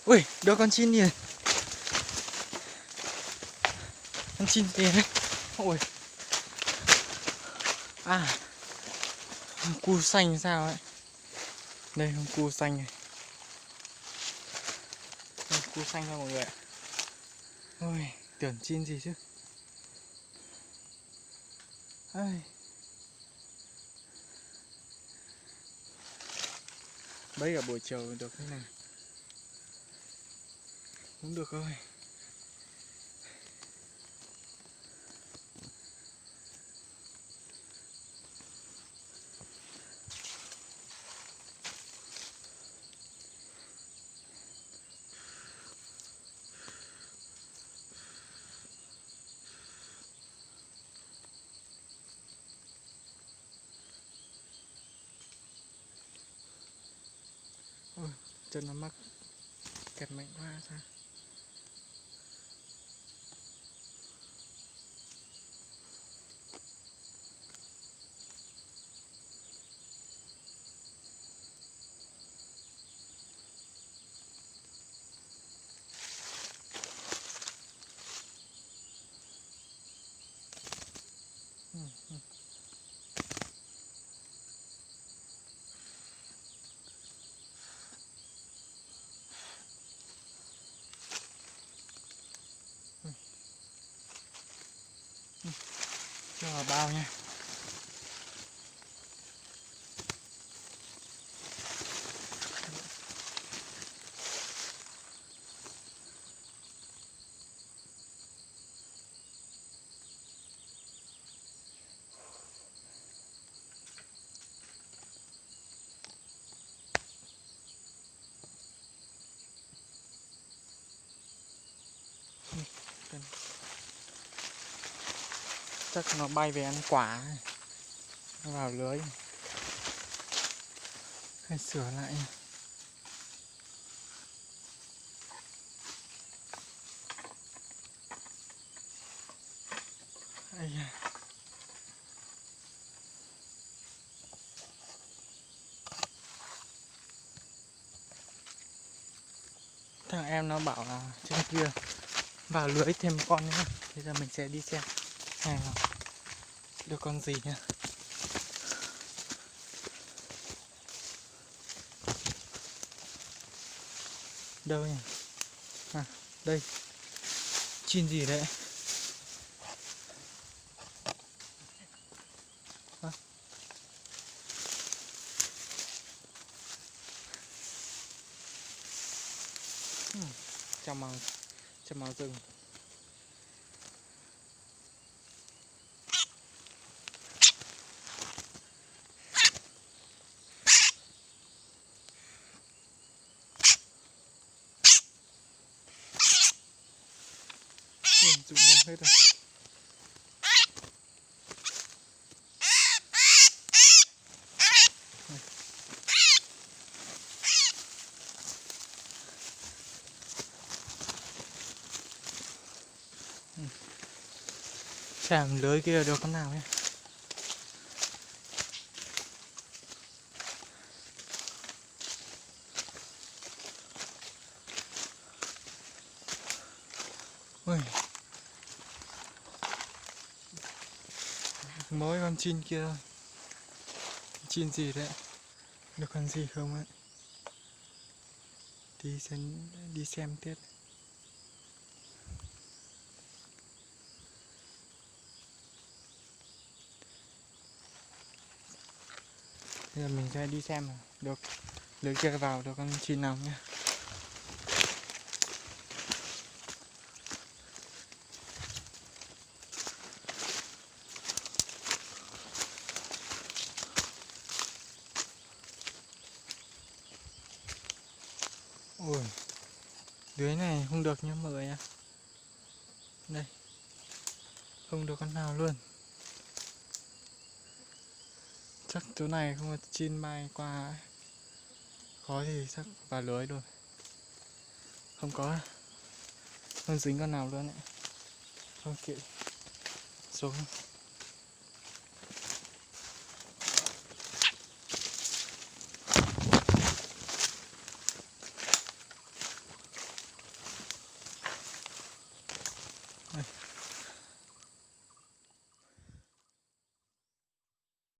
Ui, đâu con chim gì? Con chim gì đấy? Ui. À, cu xanh sao ấy? Đây con cu xanh này. Đây, cu xanh thôi mọi người ạ. Ôi, tưởng chim gì chứ? Ai. Bấy cả buổi chiều được thế này. Cũng được thôi. Ôi, chân nó mắc kẹt mạnh quá sao? Cho vào bao nha. Chắc nó bay về ăn quả, nó vào lưới. Phải sửa lại. Ây da. Thằng em nó bảo là trên kia vào lưới thêm một con nữa. Bây giờ mình sẽ đi xem này nào, được con gì nhá. Đâu nhỉ? À, đây. Chim gì đấy? À. Chào màu rừng. Rụng lông hết rồi. Xem lưới kia được con nào nhé. Ui. Mỗi con chim kia thôi. Chim gì đấy? Được con gì không ạ? Đi xem tiếp. Bây giờ mình sẽ đi xem được lưới kia vào được con chim nào nhé. Ôi, lưới này không được nhá mọi người nha. Đây, không được con nào luôn. Chắc chỗ này không có chim bay qua. Khó thì chắc vào lưới rồi. Không có. Không dính con nào luôn ấy. Không kệ. Xuống. Đây.